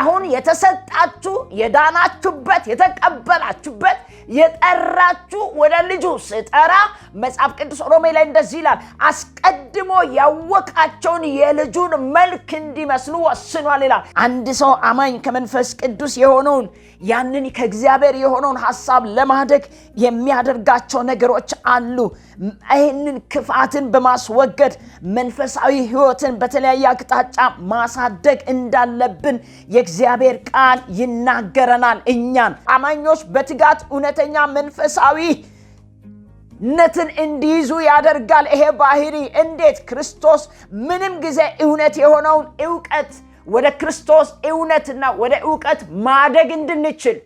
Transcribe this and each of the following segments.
አሁን የተሰጣችሁ የዳናችሁበት የተቀበላችሁበት የጠራችሁ ወደ ልጁ ስጠራ መጽሐፍ ቅዱስ ሮሜ ላይ እንደዚህ ይላል አስቀድሞ ያወቃቸውን የልጁን መልክ እንዲመስሉ ወስኗል ይላል። አንድ ሰው አማኝ ከመንፈስ ቅዱስ የሆነውን ያንን ከእግዚአብሔር የሆነውን ሐሳብ ለማድረግ የሚያደርጋቸው ነገሮች አሉ። ይህንን ክፋትን በማስወገድ መንፈሳዊ ሕይወትን በተለያየ አቅጣጫ ማሳደግ እንዳለብን የእግዚአብሔር ቃል ይናገረናል። እኛን አማኞች በትጋት እውነተኛ መንፈሳዊ ነትን እንዲይዙ ያደርጋል። ይሄ ባህሪ እንዴት? ክርስቶስ ምንም ጊዜ እውነት የሆነውን ዕውቀት ወደ ክርስቶስ እውነትና ወደ ዕውቀት ማደግ እንድንችል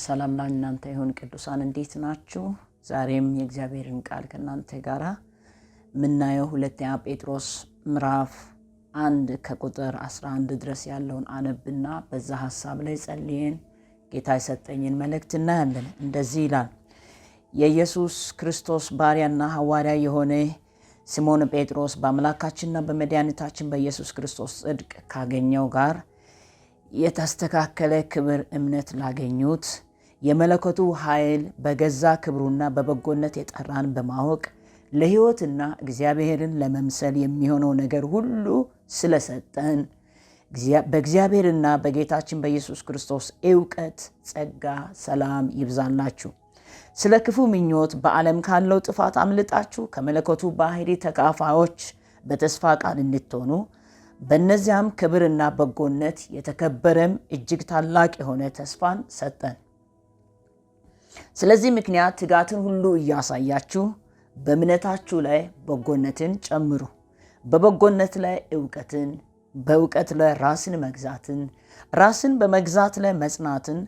ሰላም ለእናንተ ይሁን ቅዱሳን፣ እንዴት ናችሁ? ዛሬም የእግዚአብሔርን ቃል ከእናንተ ጋር ምናየው ሁለተኛ ጴጥሮስ ምዕራፍ 1 ከቁጥር 11 ድረስ ያለውን አነብና በዛ ሐሳብ ላይ ጸልየን ጌታ የሰጠኝን መልእክት እናያለን። እንደዚህ ይላል። የኢየሱስ ክርስቶስ ባሪያና ሐዋርያ የሆነ ሲሞን ጴጥሮስ በአምላካችንና በመድኃኒታችን በኢየሱስ ክርስቶስ ጽድቅ ካገኘው ጋር የተስተካከለ ክብር እምነት ላገኙት የመለኮቱ ኃይል በገዛ ክብሩና በበጎነት የጠራን በማወቅ ለሕይወትና እግዚአብሔርን ለመምሰል የሚሆነው ነገር ሁሉ ስለሰጠን በእግዚአብሔርና በጌታችን በኢየሱስ ክርስቶስ ዕውቀት ጸጋ ሰላም ይብዛላችሁ። ስለ ክፉ ምኞት በዓለም ካለው ጥፋት አምልጣችሁ ከመለኮቱ ባህሪ ተካፋዮች በተስፋ ቃል እንድትሆኑ በእነዚያም ክብርና በጎነት የተከበረም እጅግ ታላቅ የሆነ ተስፋን ሰጠን። ስለዚህ ምክንያት ትጋትን ሁሉ እያሳያችሁ በእምነታችሁ ላይ በጎነትን ጨምሩ፣ በበጎነት ላይ ዕውቀትን፣ በዕውቀት ላይ ራስን መግዛትን፣ ራስን በመግዛት ላይ መጽናትን፣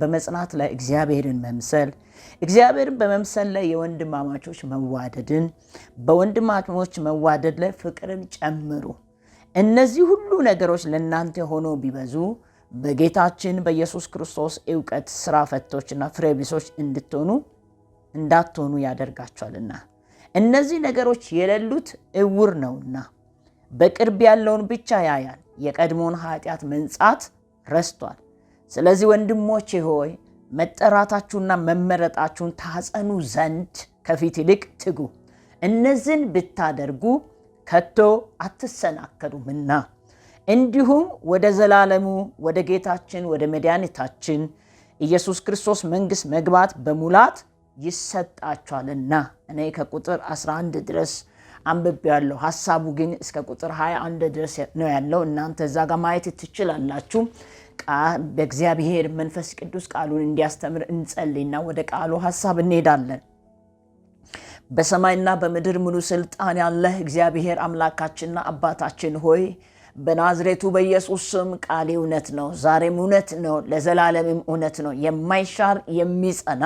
በመጽናት ላይ እግዚአብሔርን መምሰል፣ እግዚአብሔርን በመምሰል ላይ የወንድማማቾች መዋደድን፣ በወንድማማቾች መዋደድ ላይ ፍቅርን ጨምሩ። እነዚህ ሁሉ ነገሮች ለእናንተ ሆኖ ቢበዙ በጌታችን በኢየሱስ ክርስቶስ ዕውቀት ሥራ ፈቶችና ፍሬቢሶች እንዳትሆኑ ያደርጋቸዋልና። እነዚህ ነገሮች የሌሉት ዕውር ነውና በቅርብ ያለውን ብቻ ያያል፣ የቀድሞውን ኃጢአት መንጻት ረስቷል። ስለዚህ ወንድሞቼ ሆይ መጠራታችሁና መመረጣችሁን ታጸኑ ዘንድ ከፊት ይልቅ ትጉ። እነዚህን ብታደርጉ ከቶ አትሰናከሉምና። እንዲሁም ወደ ዘላለሙ ወደ ጌታችን ወደ መድኃኒታችን ኢየሱስ ክርስቶስ መንግሥት መግባት በሙላት ይሰጣችኋልና። እኔ ከቁጥር 11 ድረስ አንብቤያለሁ። ሐሳቡ ግን እስከ ቁጥር 21 ድረስ ነው ያለው። እናንተ እዛ ጋር ማየት ትችላላችሁ። በእግዚአብሔር መንፈስ ቅዱስ ቃሉን እንዲያስተምር እንጸልይና ወደ ቃሉ ሐሳብ እንሄዳለን። በሰማይና በምድር ሙሉ ስልጣን ያለህ እግዚአብሔር አምላካችንና አባታችን ሆይ በናዝሬቱ በኢየሱስ ስም ቃል እውነት ነው፣ ዛሬም እውነት ነው፣ ለዘላለምም እውነት ነው። የማይሻር የሚጸና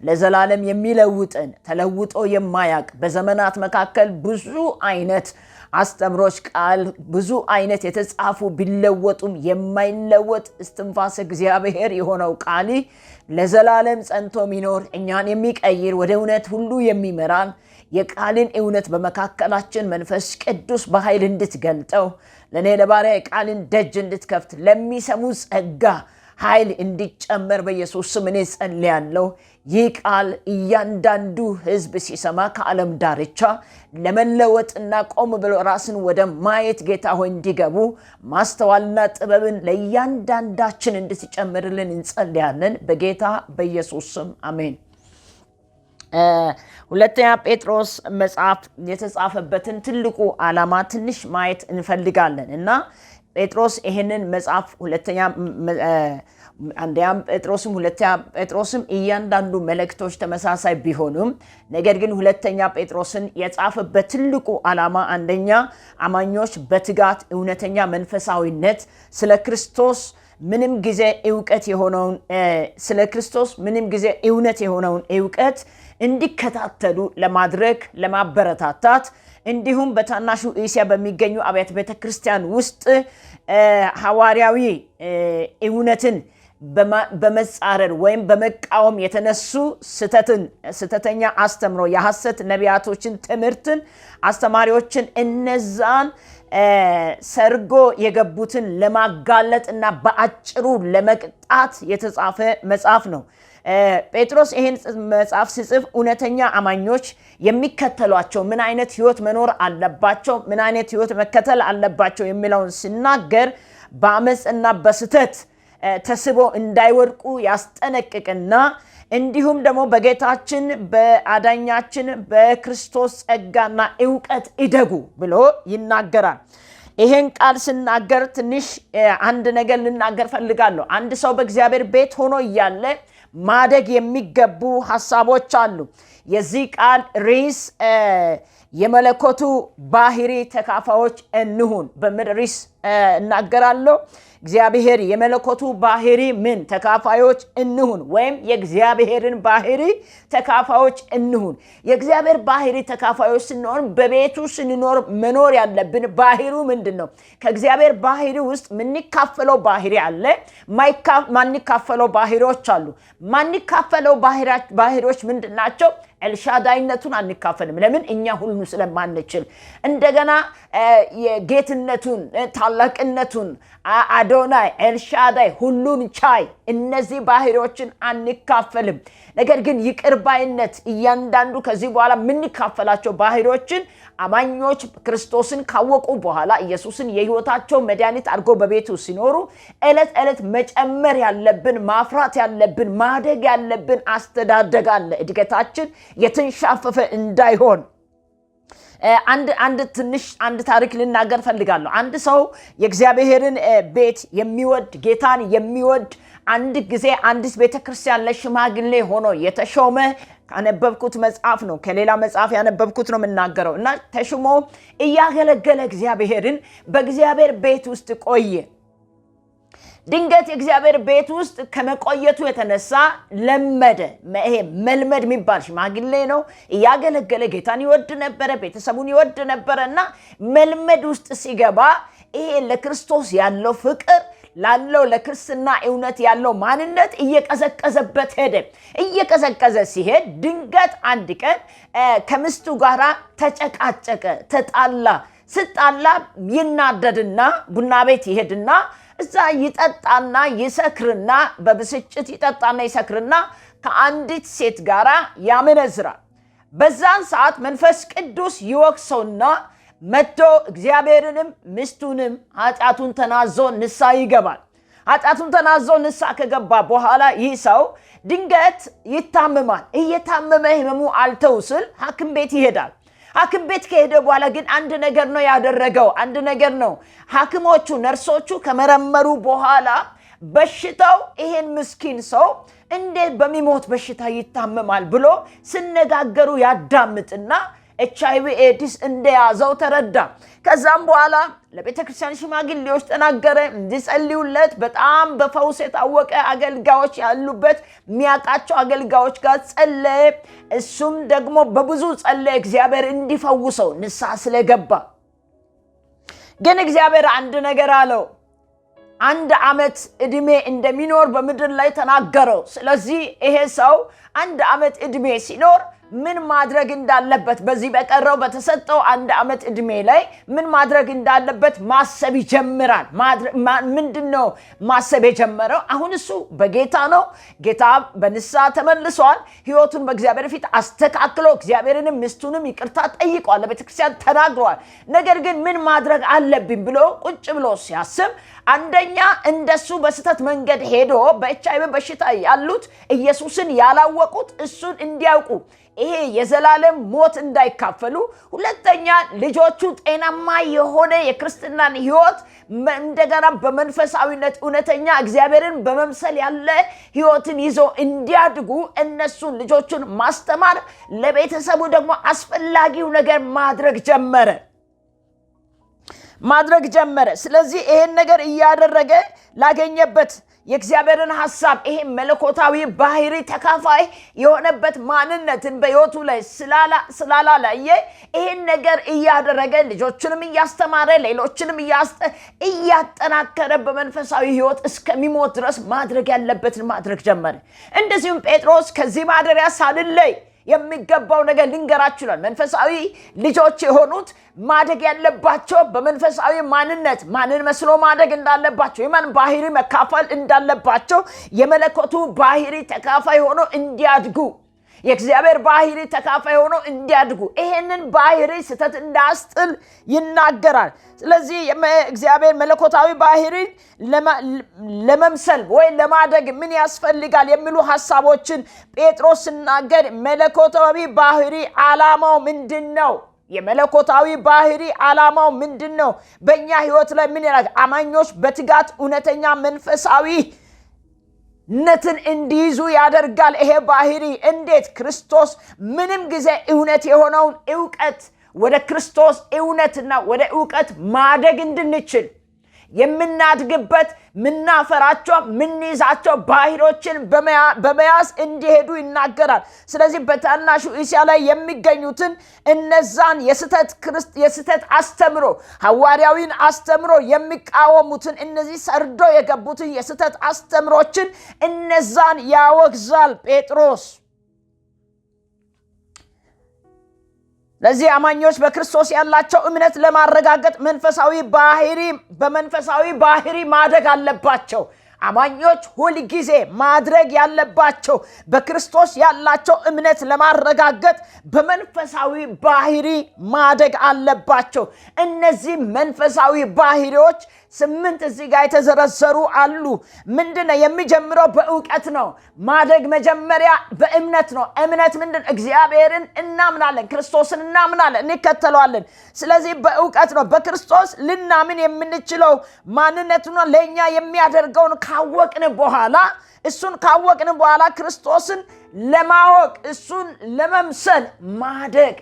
ለዘላለም የሚለውጥን ተለውጦ የማያቅ በዘመናት መካከል ብዙ አይነት አስተምሮች ቃል ብዙ አይነት የተጻፉ ቢለወጡም የማይለወጥ እስትንፋስ እግዚአብሔር የሆነው ቃል ለዘላለም ጸንቶ የሚኖር እኛን የሚቀይር ወደ እውነት ሁሉ የሚመራን የቃልን እውነት በመካከላችን መንፈስ ቅዱስ በኃይል እንድትገልጠው ለኔ ለባሪያ ቃልን ደጅ እንድትከፍት ለሚሰሙ ጸጋ ኃይል እንዲጨመር በኢየሱስ ስም እኔ ጸልያለሁ። ይህ ቃል እያንዳንዱ ሕዝብ ሲሰማ ከዓለም ዳርቻ ለመለወጥና ቆም ብሎ ራስን ወደ ማየት ጌታ ሆይ እንዲገቡ ማስተዋልና ጥበብን ለእያንዳንዳችን እንድትጨምርልን እንጸልያለን በጌታ በኢየሱስ ስም አሜን። ሁለተኛ ጴጥሮስ መጽሐፍ የተጻፈበትን ትልቁ ዓላማ ትንሽ ማየት እንፈልጋለን እና ጴጥሮስ ይሄንን መጽሐፍ አንደኛ ጴጥሮስም እያንዳንዱ መልእክቶች ተመሳሳይ ቢሆኑም ነገር ግን ሁለተኛ ጴጥሮስን የጻፈበት ትልቁ ዓላማ አንደኛ አማኞች በትጋት እውነተኛ መንፈሳዊነት ስለ ክርስቶስ ምንም ጊዜ ዕውቀት የሆነውን ስለ ክርስቶስ ምንም ጊዜ እውነት የሆነውን ዕውቀት እንዲከታተሉ ለማድረግ ለማበረታታት እንዲሁም በታናሹ እስያ በሚገኙ አብያተ ቤተክርስቲያን ውስጥ ሐዋርያዊ እውነትን በመጻረር ወይም በመቃወም የተነሱ ስተተኛ አስተምሮ የሐሰት ነቢያቶችን ትምህርትን አስተማሪዎችን እነዛን ሰርጎ የገቡትን ለማጋለጥና በአጭሩ ለመቅጣት የተጻፈ መጽሐፍ ነው። ጴጥሮስ ይሄን መጽሐፍ ሲጽፍ እውነተኛ አማኞች የሚከተሏቸው ምን አይነት ህይወት መኖር አለባቸው፣ ምን አይነት ህይወት መከተል አለባቸው የሚለውን ሲናገር በአመጽና በስተት ተስቦ እንዳይወድቁ ያስጠነቅቅና እንዲሁም ደግሞ በጌታችን በአዳኛችን በክርስቶስ ጸጋና ዕውቀት ይደጉ ብሎ ይናገራል። ይሄን ቃል ሲናገር ትንሽ አንድ ነገር ልናገር ፈልጋለሁ። አንድ ሰው በእግዚአብሔር ቤት ሆኖ እያለ ማደግ የሚገቡ ሐሳቦች አሉ። የዚህ ቃል ርዕስ የመለኮቱ ባህሪ ተካፋዮች እንሁን በሚል ርዕስ እናገራለሁ። እግዚአብሔር የመለኮቱ ባህሪ ምን ተካፋዮች እንሁን ወይም የእግዚአብሔርን ባህሪ ተካፋዮች እንሁን። የእግዚአብሔር ባህሪ ተካፋዮች ስንሆን በቤቱ ስንኖር መኖር ያለብን ባህሪው ምንድነው? ከእግዚአብሔር ባህሪ ውስጥ ምንካፈለው ባህሪ አለ፣ ማንካፈለው ባህሪዎች አሉ። ማንካፈለው ባህሪዎች ምንድናቸው? ኤልሻዳይነቱን አንካፈልም። ለምን? እኛ ሁሉ ስለማንችል። እንደገና የጌትነቱን ታላቅነቱን አዶናይ ኤልሻዳይ ሁሉን ቻይ እነዚህ ባህሪዎችን አንካፈልም። ነገር ግን ይቅርባይነት እያንዳንዱ ከዚህ በኋላ ምንካፈላቸው ባህሪዎችን አማኞች ክርስቶስን ካወቁ በኋላ ኢየሱስን የሕይወታቸው መድኃኒት አድርጎ በቤቱ ሲኖሩ ዕለት መጨመር ያለብን ማፍራት ያለብን ማደግ ያለብን አስተዳደግ አለ። እድገታችን የተንሻፈፈ እንዳይሆን አንድ ታሪክ ልናገር ፈልጋለሁ። አንድ ሰው የእግዚአብሔርን ቤት የሚወድ ጌታን የሚወድ አንድ ጊዜ አንዲት ቤተክርስቲያን ለሽማግሌ ሆኖ የተሾመ ካነበብኩት መጽሐፍ ነው፣ ከሌላ መጽሐፍ ያነበብኩት ነው የምናገረው እና ተሾሞ እያገለገለ እግዚአብሔርን በእግዚአብሔር ቤት ውስጥ ቆየ። ድንገት የእግዚአብሔር ቤት ውስጥ ከመቆየቱ የተነሳ ለመደ። ይሄ መልመድ የሚባል ሽማግሌ ነው። እያገለገለ ጌታን ይወድ ነበረ፣ ቤተሰቡን ይወድ ነበረና መልመድ ውስጥ ሲገባ ይሄ ለክርስቶስ ያለው ፍቅር ላለው ለክርስትና እውነት ያለው ማንነት እየቀዘቀዘበት ሄደ። እየቀዘቀዘ ሲሄድ ድንገት አንድ ቀን ከሚስቱ ጋራ ተጨቃጨቀ፣ ተጣላ። ስጣላ ይናደድና ቡና ቤት ይሄድና እዛ ይጠጣና ይሰክርና በብስጭት ይጠጣና ይሰክርና ከአንዲት ሴት ጋራ ያመነዝራል። በዛን ሰዓት መንፈስ ቅዱስ ይወቅሰውና መጥቶ እግዚአብሔርንም ሚስቱንም ኃጢአቱን ተናዞ ንስሐ ይገባል። ኃጢአቱን ተናዞ ንስሐ ከገባ በኋላ ይህ ሰው ድንገት ይታመማል። እየታመመ ህመሙ አልተው ሲል ሐኪም ቤት ይሄዳል። ሐኪም ቤት ከሄደ በኋላ ግን አንድ ነገር ነው ያደረገው። አንድ ነገር ነው። ሐኪሞቹ ነርሶቹ ከመረመሩ በኋላ በሽታው ይሄን ምስኪን ሰው እንዴት በሚሞት በሽታ ይታመማል ብሎ ሲነጋገሩ ያዳምጥና HIV ኤድስ እንደያዘው ተረዳ። ከዛም በኋላ ለቤተክርስቲያን ሽማግሌዎች ተናገረ እንዲጸልዩለት። በጣም በፈውስ የታወቀ አገልጋዮች ያሉበት የሚያውቃቸው አገልጋዮች ጋር ጸለየ። እሱም ደግሞ በብዙ ጸለየ እግዚአብሔር እንዲፈውሰው ንስሐ ስለገባ። ግን እግዚአብሔር አንድ ነገር አለው። 1 ዓመት ዕድሜ እንደሚኖር በምድር ላይ ተናገረው። ስለዚህ ይሄ ሰው 1 ዓመት ዕድሜ ሲኖር ምን ማድረግ እንዳለበት በዚህ በቀረው በተሰጠው 1 ዓመት ዕድሜ ላይ ምን ማድረግ እንዳለበት ማሰብ ይጀምራል። ምንድነው ማሰብ የጀመረው? አሁን እሱ በጌታ ነው። ጌታ በንስሐ ተመልሷል። ሕይወቱን በእግዚአብሔር ፊት አስተካክሎ እግዚአብሔርንም ሚስቱንም ይቅርታ ጠይቋል። ለቤተክርስቲያን ተናግሯል። ነገር ግን ምን ማድረግ አለብኝ ብሎ ቁጭ ብሎ ሲያስብ አንደኛ እንደሱ በስተት መንገድ ሄዶ በኤችአይቪ በሽታ ያሉት ኢየሱስን ያላወቁት እሱን እንዲያውቁ ይሄ የዘላለም ሞት እንዳይካፈሉ፣ ሁለተኛ ልጆቹ ጤናማ የሆነ የክርስትናን ሕይወት እንደገና በመንፈሳዊነት እውነተኛ እግዚአብሔርን በመምሰል ያለ ሕይወትን ይዞ እንዲያድጉ እነሱን ልጆቹን ማስተማር፣ ለቤተሰቡ ደግሞ አስፈላጊው ነገር ማድረግ ጀመረ። ማድረግ ጀመረ። ስለዚህ ይሄን ነገር እያደረገ ላገኘበት የእግዚአብሔርን ሐሳብ ይሄ መለኮታዊ ባህሪ ተካፋይ የሆነበት ማንነትን በሕይወቱ ላይ ስላላየ ይሄን ነገር እያደረገ ልጆችንም እያስተማረ ሌሎችንም እያጠናከረ በመንፈሳዊ ሕይወት እስከሚሞት ድረስ ማድረግ ያለበትን ማድረግ ጀመረ። እንደዚሁም ጴጥሮስ ከዚህ ማደሪያ ሳልለይ የሚገባው ነገር ልንገራችሁ ይላል። መንፈሳዊ ልጆች የሆኑት ማደግ ያለባቸው በመንፈሳዊ ማንነት ማንን መስሎ ማደግ እንዳለባቸው የማን ባህሪ መካፈል እንዳለባቸው የመለኮቱ ባህሪ ተካፋይ ሆኖ እንዲያድጉ የእግዚአብሔር ባህሪ ተካፋይ ሆኖ እንዲያድጉ ይሄንን ባህሪ ስተት እንዳስጥል ይናገራል። ስለዚህ እግዚአብሔር መለኮታዊ ባህሪ ለመምሰል ወይ ለማደግ ምን ያስፈልጋል የሚሉ ሐሳቦችን ጴጥሮስ ሲናገር መለኮታዊ ባህሪ ዓላማው ምንድነው? የመለኮታዊ ባህሪ ዓላማው ምንድነው? በእኛ ሕይወት ላይ ምን ያደርጋል? አማኞች በትጋት እውነተኛ መንፈሳዊ ነትን እንዲይዙ ያደርጋል። ይሄ ባህሪ እንዴት? ክርስቶስ ምንም ጊዜ እውነት የሆነውን ዕውቀት ወደ ክርስቶስ እውነትና ወደ ዕውቀት ማደግ እንድንችል የምናድግበት ምናፈራቸው ምንይዛቸው ባህሪዎችን በመያዝ እንዲሄዱ ይናገራል። ስለዚህ በታናሹ እስያ ላይ የሚገኙትን እነዛን የስተት አስተምሮ ሐዋርያዊን አስተምሮ የሚቃወሙትን እነዚህ ሰርዶ የገቡትን የስተት አስተምሮችን እነዛን ያወግዛል ጴጥሮስ። ለዚህ አማኞች በክርስቶስ ያላቸው እምነት ለማረጋገጥ በመንፈሳዊ ባህሪ ማደግ አለባቸው። አማኞች ሁሉ ጊዜ ማድረግ ያለባቸው በክርስቶስ ያላቸው እምነት ለማረጋገጥ በመንፈሳዊ ባህሪ ማደግ አለባቸው። እነዚህ መንፈሳዊ ባህሪዎች 8 እዚህ ጋር የተዘረዘሩ አሉ። ምንድነው? የሚጀምረው በእውቀት ነው። ማደግ መጀመሪያ በእምነት ነው። እምነት ምንድነው? እግዚአብሔርን እናምናለን፣ ክርስቶስን እናምናለን፣ እንከተለዋለን። ስለዚህ በእውቀት ነው። በክርስቶስ ልናምን የምንችለው ማንነቱን ለኛ የሚያደርገውን ካወቅን በኋላ ክርስቶስን ለማወቅ እሱን ለመምሰል ማደግ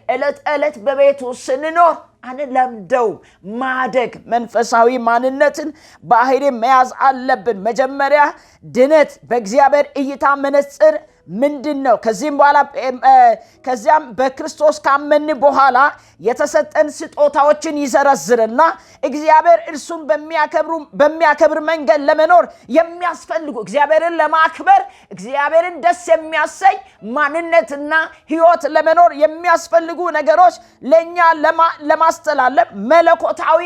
ዕለት በቤቱ ስንኖር አንለምደው ማደግ መንፈሳዊ ማንነትን ባህሪ መያዝ አለብን። መጀመሪያ ድነት በእግዚአብሔር እይታ መነጽር ምንድነው? ከዚያም በክርስቶስ ካመን በኋላ የተሰጠን ስጦታዎችን ይዘረዝርና እግዚአብሔር እርሱን በሚያከብር መንገድ ለመኖር የሚያስፈልጉ እግዚአብሔርን ለማክበር እግዚአብሔርን ደስ የሚያሰኝ ማንነትና ሕይወት ለመኖር የሚያስፈልጉ ነገሮች ለኛ ለማስተላለፍ መለኮታዊ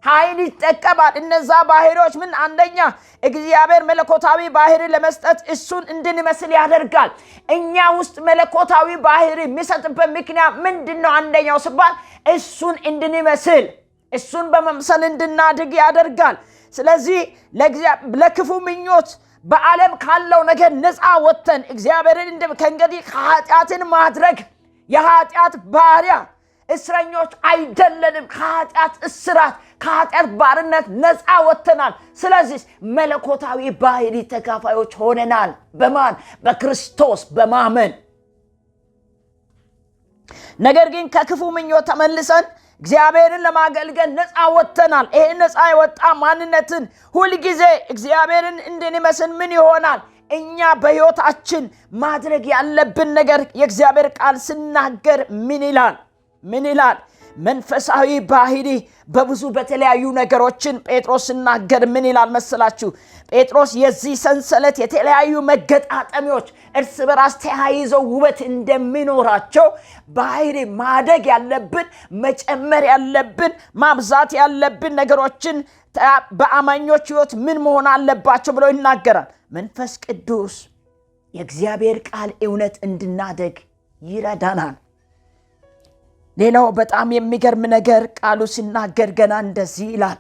ኃይል ይጠቀማል። እነዛ ባህሪዎች ምን? አንደኛ እግዚአብሔር መለኮታዊ ባህሪ ለመስጠት እሱን እንድንመስል ያደርጋል። እኛ ውስጥ መለኮታዊ ባህሪ የሚሰጥበት ምክንያት ምንድነው? አንደኛው ሲባል እሱን እንድንመስል እሱን በመምሰል እንድናድግ ያደርጋል። ስለዚህ ለክፉ ምኞት በዓለም ካለው ነገር ነፃ ወጥተን እግዚአብሔርን ከእንግዲህ ኃጢአትን ማድረግ የኃጢአት ባሪያ እስረኞች አይደለንም። ከኃጢአት እስራት ከኃጢአት ባርነት ነፃ ወጥተናል። ስለዚህ መለኮታዊ ባህሪ ተካፋዮች ሆነናል። በማን? በክርስቶስ በማመን። ነገር ግን ከክፉ ምኞት ተመልሰን እግዚአብሔርን ለማገልገል ነፃ ወጥተናል። ይሄ ነፃ የወጣ ማንነትን ሁሉ ጊዜ እግዚአብሔርን እንድንመስል ምን ይሆናል? እኛ በሕይወታችን ማድረግ ያለብን ነገር የእግዚአብሔር ቃል ሲናገር ምን ይላል? መንፈሳዊ ባህሪ በብዙ በተለያዩ ነገሮችን ጴጥሮስ ሲናገር ምን ይላል መሰላችሁ? ጴጥሮስ የዚህ ሰንሰለት የተለያዩ መገጣጠሚያዎች እርስ በራስ ተያይዘው ውበት እንደሚኖራቸው ባህሪ ማደግ ያለብን መጨመር ያለብን ማብዛት ያለብን ነገሮችን በአማኞች ሕይወት ምን መሆን አለባቸው ብሎ ይናገራል። መንፈስ ቅዱስ የእግዚአብሔር ቃል እውነት እንድናደግ ይረዳናል። ሌላው በጣም የሚገርም ነገር ቃሉ ሲናገር ገና እንደዚህ ይላል።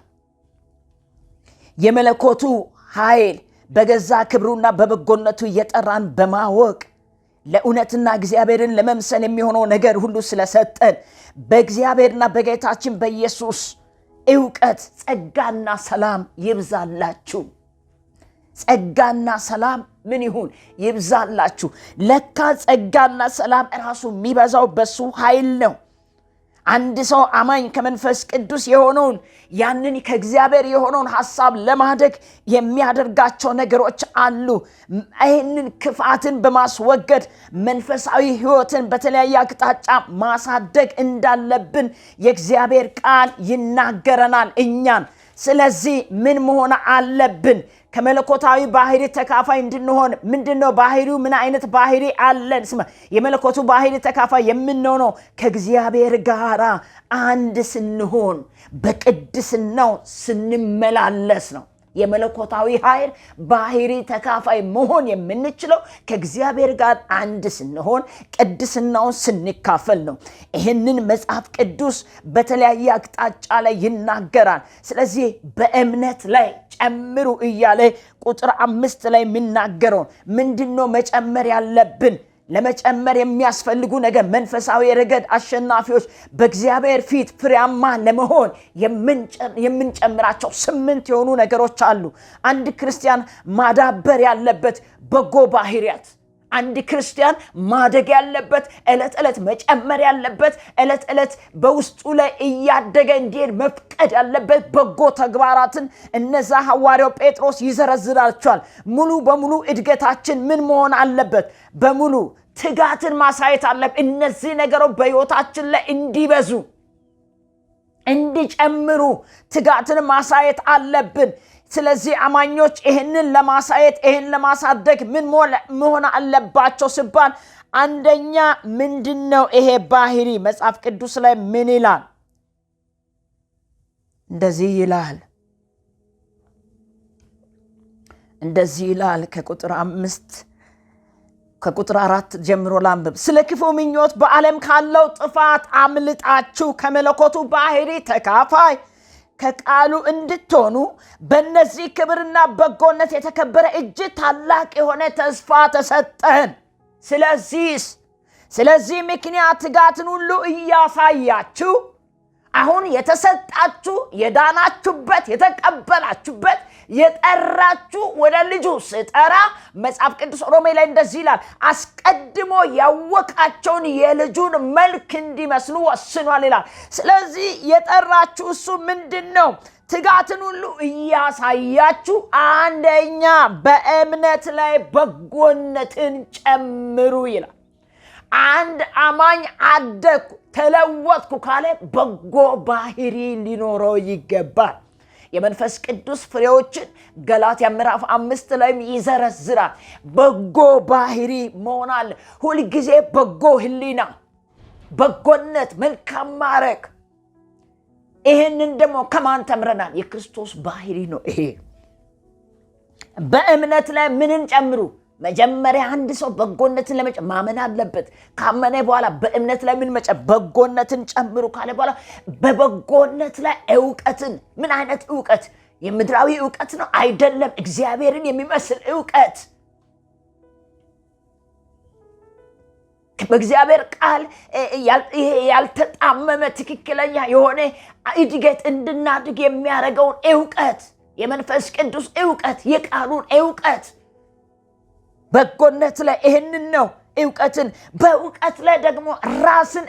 የመለኮቱ ኃይል በገዛ ክብሩና በበጎነቱ እየጠራን በማወቅ ለእውነትና እግዚአብሔርን ለመምሰል የሚሆነው ነገር ሁሉ ስለሰጠን በእግዚአብሔርና በጌታችን በኢየሱስ ዕውቀት ጸጋና ሰላም ይብዛላችሁ። ጸጋና ሰላም ምን ይሁን? ይብዛላችሁ። ለካ ጸጋና ሰላም ራሱ የሚበዛው በሱ ኃይል ነው። አንድ ሰው አማኝ ከመንፈስ ቅዱስ የሆነውን ያንን ከእግዚአብሔር የሆነውን ሐሳብ ለማድረግ የሚያደርጋቸው ነገሮች አሉ። ይህንን ክፋትን በማስወገድ መንፈሳዊ ሕይወትን በተለያየ አቅጣጫ ማሳደግ እንዳለብን የእግዚአብሔር ቃል ይናገረናል እኛን። ስለዚህ ምን መሆን አለብን? ከመለኮታዊ ባህሪ ተካፋይ እንድንሆን ምንድነው ባህሪው? ምን አይነት ባህሪ አለን? ስማ፣ የመለኮቱ ባህሪ ተካፋይ የምንሆነው ከእግዚአብሔር ጋር አንድ ስንሆን በቅድስናው ስንመላለስ ነው። የመለኮታዊ ኃይል ባህሪ ተካፋይ መሆን የምንችለው ከእግዚአብሔር ጋር አንድ ስንሆን ቅድስናውን ስንካፈል ነው። ይህንን መጽሐፍ ቅዱስ በተለያየ አቅጣጫ ላይ ይናገራል። ስለዚህ በእምነት ላይ ጨምሩ እያለ ቁጥር 5 ላይ የሚናገረው ምንድነው? መጨመር ያለብን ለመጨመር የሚያስፈልጉ ነገር መንፈሳዊ ረገድ አሸናፊዎች በእግዚአብሔር ፊት ፍሬያማ ለመሆን የምንጨምራቸው 8 የሆኑ ነገሮች አሉ። አንድ ክርስቲያን ማዳበር ያለበት በጎ ባህሪያት፣ አንድ ክርስቲያን ማደግ ያለበት ዕለት ዕለት መጨመር ያለበት ዕለት ዕለት በውስጡ ላይ እያደገ እንዲሄድ መፍቀድ ያለበት በጎ ተግባራትን እነዛ ሐዋርያው ጴጥሮስ ይዘረዝራቸዋል። ሙሉ በሙሉ እድገታችን ምን መሆን አለበት? በሙሉ ትጋትን ማሳየት አለብን። እነዚህ ነገሮች በሕይወታችን ላይ እንዲበዙ እንዲጨምሩ ትጋትን ማሳየት አለብን። ስለዚህ አማኞች ይህንን ለማሳየት ይህን ለማሳደግ ምን መሆን አለባቸው ሲባል አንደኛ ምንድነው ይሄ ባህሪ? መጽሐፍ ቅዱስ ላይ ምን ይላል? እንደዚህ ይላል ከቁጥር 4 ጀምሮ ላንብብ። ስለ ክፉ ምኞት በዓለም ካለው ጥፋት አምልጣችሁ ከመለኮቱ ባህሪ ተካፋይ ከቃሉ እንድትሆኑ በእነዚህ ክብርና በጎነት የተከበረ እጅግ ታላቅ የሆነ ተስፋ ተሰጠን። ስለዚህ ምክንያት ትጋትን ሁሉ እያሳያችሁ አሁን የተሰጣችሁ የዳናችሁበት የተቀበላችሁበት የጠራችሁ ወደ ልጁ ስጠራ መጽሐፍ ቅዱስ ሮሜ ላይ እንደዚህ ይላል፣ አስቀድሞ ያወቃቸውን የልጁን መልክ እንዲመስሉ ወስኗል ይላል። ስለዚህ የጠራችሁ እሱ ምንድነው? ትጋትን ሁሉ እያሳያችሁ አንደኛ በእምነት ላይ በጎነትን ጨምሩ ይላል። አንድ አማኝ አደኩ ተለወጥኩ ካለ በጎ ባህሪ ሊኖረው ይገባል። የመንፈስ ቅዱስ ፍሬዎችን ገላትያ ምዕራፍ 5 ላይ ይዘረዝራል። በጎ ባህሪ መሆን አለ። ሁል ጊዜ በጎ ህሊና፣ በጎነት፣ መልካም ማድረግ። ይሄንን ደግሞ ከማን ተምረናል? የክርስቶስ ባህሪ ነው። ይሄ በእምነት ላይ ምንን ጨምሩ? መጀመሪያ አንድ ሰው በጎነትን ለመጨመር ማመን አለበት። ካመነ በኋላ በእምነት ላይ ምን መጨመር? በጎነትን ጨምሩ ካለ በኋላ በበጎነት ላይ ዕውቀትን። ምን አይነት ዕውቀት? የምድራዊ ዕውቀት ነው አይደለም። እግዚአብሔርን የሚመስል ዕውቀት፣ በእግዚአብሔር ቃል ያልተጣመመ ትክክለኛ የሆነ እድገት እንድናድግ የሚያደርገውን ዕውቀት፣ የመንፈስ ቅዱስ ዕውቀት፣ የቃሉን ዕውቀት በጎነት ላይ ይህንን ነው ዕውቀትን። በዕውቀት ላይ ደግሞ ራስን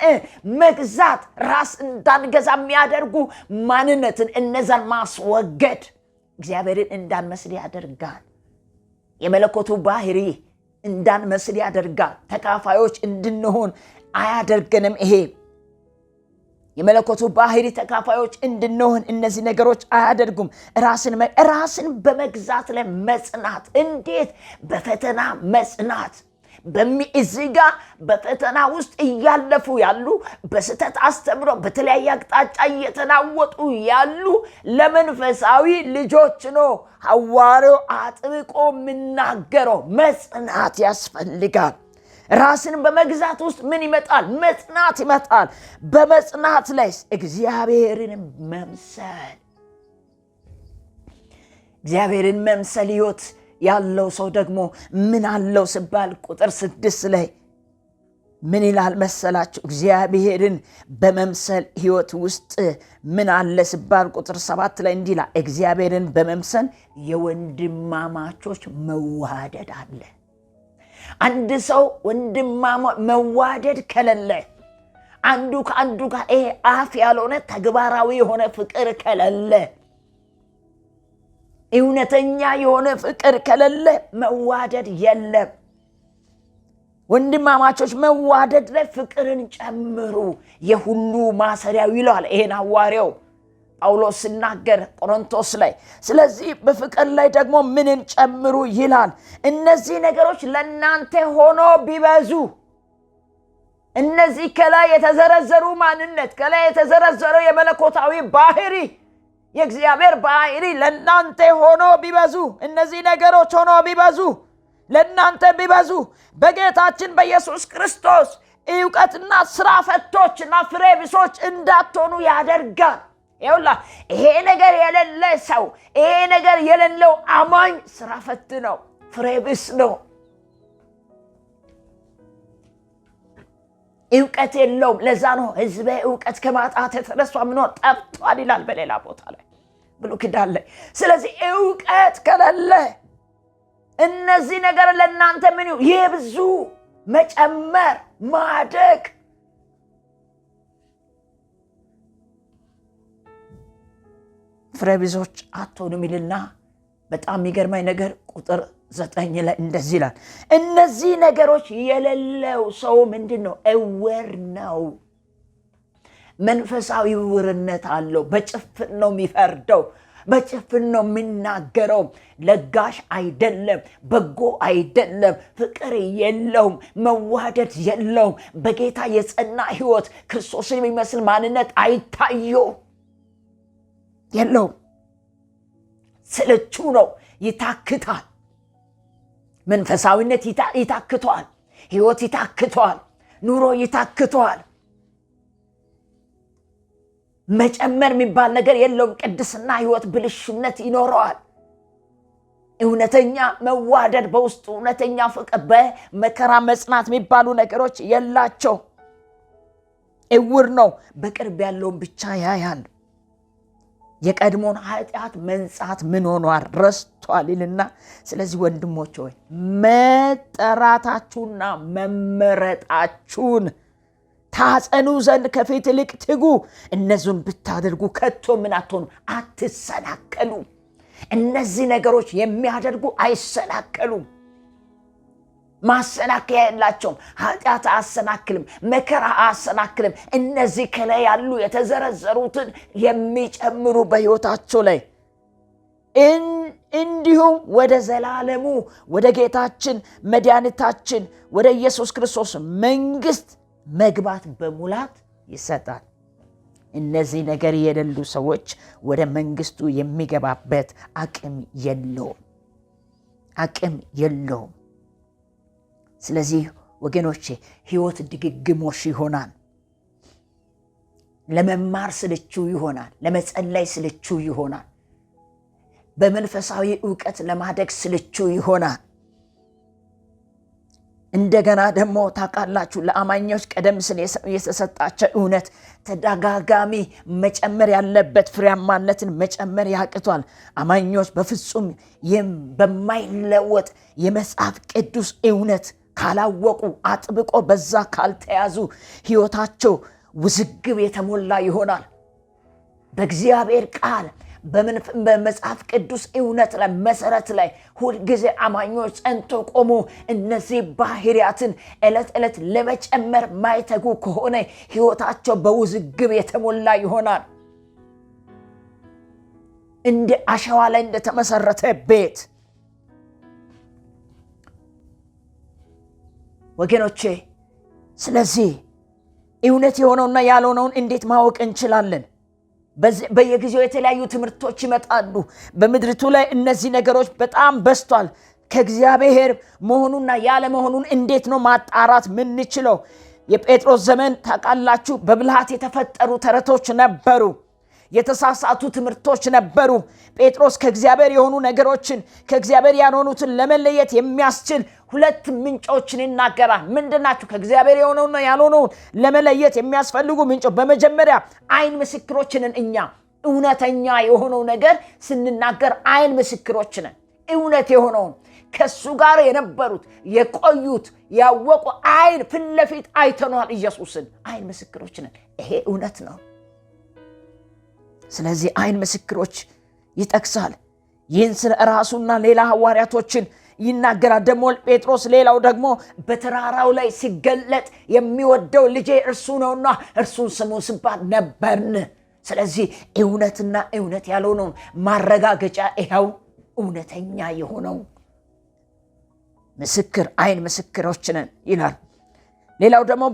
መግዛት፣ ራስ እንዳንገዛ የሚያደርጉ ማንነትን እነዛን ማስወገድ እግዚአብሔርን እንዳንመስል ያደርጋል። የመለኮቱ ባህሪ እንዳንመስል ያደርጋል። ተካፋዮች እንድንሆን አያደርገንም። ይሄ የመለኮቱ ባህሪ ተካፋዮች እንድንሆን እነዚህ ነገሮች አያደርጉም። ራስን በመግዛት ላይ መጽናት። እንዴት? በፈተና መጽናት። በሚእዚጋ በፈተና ውስጥ እያለፉ ያሉ በስተት አስተምሮ በተለያየ አቅጣጫ እየተናወጡ ያሉ ለመንፈሳዊ ልጆች ነው ሐዋርያው አጥብቆ የሚናገረው። መጽናት ያስፈልጋል። ራስን በመግዛት ውስጥ ምን ይመጣል? መጽናት ይመጣል። በመጽናት ላይ እግዚአብሔርን መምሰል። እግዚአብሔርን መምሰል ሕይወት ያለው ሰው ደግሞ ምን አለው ሲባል ቁጥር 6 ላይ ምን ይላል መሰላችሁ? እግዚአብሔርን በመምሰል ሕይወት ውስጥ ምን አለ ሲባል ቁጥር 7 ላይ እንዲህ ይላል፣ እግዚአብሔርን በመምሰል የወንድማማቾች መዋደድ አለ። አንድ ሰው ወንድማማ መዋደድ ከሌለ፣ አንዱ ከአንዱ ጋር ይሄ አፍ ያልሆነ ተግባራዊ የሆነ ፍቅር ከሌለ እውነተኛ የሆነ ፍቅር ከሌለ መዋደድ የለም። ወንድማማቾች መዋደድ ላይ ፍቅርን ጨምሩ የሁሉ ማሰሪያው ይላል ይሄን ሐዋርያው ጳውሎስ ሲናገር ቆሮንቶስ ላይ። ስለዚህ በፍቅር ላይ ደግሞ ምንን ጨምሩ ይላል? እነዚህ ነገሮች ለእናንተ ሆኖ ቢበዙ፣ እነዚህ ከላይ የተዘረዘሩ ማንነት፣ ከላይ የተዘረዘረው የመለኮታዊ ባህሪ፣ የእግዚአብሔር ባህሪ ለእናንተ ሆኖ ቢበዙ፣ እነዚህ ነገሮች ሆኖ ቢበዙ፣ ለእናንተ ቢበዙ በጌታችን በኢየሱስ ክርስቶስ ዕውቀትና ስራ ፈቶችና ፍሬ ቢሶች እንዳትሆኑ ያደርጋል። ይውላ ይሄ ነገር የሌለ ሰው፣ ይሄ ነገር የሌለው አማኝ ስራ ፈት ነው፣ ፍሬ ቢስ ነው፣ ዕውቀት የለውም። ለዛ ነው ሕዝቤ ዕውቀት ከማጣት የተነሳ ምኖር ጠፍቷል ይላል በሌላ ቦታ ላይ ብሉይ ኪዳን ላይ። ስለዚህ ዕውቀት ከሌለ እነዚህ ነገር ለእናንተ ምን ይብዙ፣ መጨመር፣ ማደግ። ፍሬ ቢሶች አትሆኑም ይልና በጣም የሚገርመኝ ነገር ቁጥር 9 ላይ እንደዚህ ይላል፣ እነዚህ ነገሮች የሌለው ሰው ምንድነው? እውር ነው። መንፈሳዊ ዕውርነት አለው። በጭፍን ነው የሚፈርደው፣ በጭፍን ነው የሚናገረው። ለጋሽ አይደለም፣ በጎ አይደለም፣ ፍቅር የለውም፣ መዋደድ የለውም። በጌታ የጸና ሕይወት ክርስቶስን የሚመስል ማንነት አይታየው የለውም። ስልቹ ነው፣ ይታክታል። መንፈሳዊነት ይታክቷል፣ ሕይወት ይታክቷል፣ ኑሮ ይታክቷል። መጨመር የሚባል ነገር የለውም። ቅድስና ሕይወት ብልሽነት ይኖረዋል። እውነተኛ መዋደድ በውስጡ እውነተኛ ፍቅር፣ በመከራ መጽናት የሚባሉ ነገሮች የላቸው። እውር ነው፣ በቅርብ ያለውን ብቻ ያያል። የቀድሞን ኃጢአት መንጻት ምን ሆኗል? ረስቷል ይልና ስለዚህ ወንድሞች ሆይ መጠራታችሁና መመረጣችሁን ታጸኑ ዘንድ ከፊት ይልቅ ትጉ። እነዚህን ብታደርጉ ከቶ ምን አትሆኑ? አትሰናከሉ። እነዚህ ነገሮች የሚያደርጉ አይሰናከሉም። ማሰናከያ የላቸውም። ኃጢአት አያሰናክልም፣ መከራ አያሰናክልም። እነዚህ ከላይ ያሉ የተዘረዘሩትን የሚጨምሩ በሕይወታቸው ላይ እንዲሁም ወደ ዘላለሙ ወደ ጌታችን መድኃኒታችን ወደ ኢየሱስ ክርስቶስ መንግሥት መግባት በሙላት ይሰጣል። እነዚህ ነገር የሌሉ ሰዎች ወደ መንግሥቱ የሚገባበት አቅም የለውም። ስለዚህ ወገኖቼ ሕይወት ድግግሞሽ ይሆናል። ለመማር ስልቹ ይሆናል። ለመጸለይ ስልቹ ይሆናል። በመንፈሳዊ ዕውቀት ለማደግ ስልቹ ይሆናል። እንደገና ደግሞ ታውቃላችሁ ለአማኞች ቀደም ሲል የተሰጣቸው እውነት ተደጋጋሚ መጨመር ያለበት ፍሬያማነትን መጨመር ያቅቷል። አማኞች በፍጹም በማይለወጥ የመጽሐፍ ቅዱስ እውነት ካላወቁ፣ አጥብቆ በዛ ካልተያዙ ሕይወታቸው ውዝግብ የተሞላ ይሆናል። በእግዚአብሔር ቃል በመጽሐፍ ቅዱስ እውነት ላይ መሰረት ላይ ሁልጊዜ አማኞች ጸንቶ ቆሙ እነዚህ ባህሪያትን ዕለት ዕለት ለመጨመር ማይተጉ ከሆነ ሕይወታቸው በውዝግብ የተሞላ ይሆናል። እንደ አሸዋ ላይ እንደተመሰረተ ቤት። ወገኖቼ ስለዚህ እውነት የሆነውና ያልሆነውን እንዴት ማወቅ እንችላለን? በየጊዜው የተለያዩ ትምህርቶች ይመጣሉ። በምድሪቱ ላይ እነዚህ ነገሮች በጣም በዝቷል። ከእግዚአብሔር መሆኑና ያለ መሆኑን እንዴት ነው ማጣራት ምንችለው? የጴጥሮስ ዘመን ታውቃላችሁ፣ በብልሃት የተፈጠሩ ተረቶች ነበሩ። የተሳሳቱ ትምህርቶች ነበሩ። ጴጥሮስ ከእግዚአብሔር የሆኑ ነገሮችን ከእግዚአብሔር ያልሆኑትን ለመለየት የሚያስችል ሁለት ምንጮችን ይናገራል። ምንድናቸው? ከእግዚአብሔር የሆነውና ያልሆነውን ለመለየት የሚያስፈልጉ ምንጮች። በመጀመሪያ አይን ምስክሮችንን እኛ እውነተኛ የሆነው ነገር ስንናገር አይን ምስክሮችንን እውነት የሆነውን ከሱ ጋር የነበሩት የቆዩት ያወቁ አይን ፊት ለፊት አይተናል ኢየሱስን። አይን ምስክሮች ነን። ይሄ እውነት ነው። ስለዚህ አይን ምስክሮች ይጠቅሳል። ይህን ስለ ራሱና ሌላ ሐዋርያቶችን ይናገራል። ደግሞ ጴጥሮስ ሌላው ደግሞ በተራራው ላይ ሲገለጥ የሚወደው ልጄ እርሱ ነውና እርሱን ስሙ ሲባል ነበርን። ስለዚህ እውነትና እውነት ያልሆነው ማረጋገጫ ይኸው እውነተኛ የሆነው ምስክር አይን ምስክሮች ነን ይላል። ሌላው ደግሞ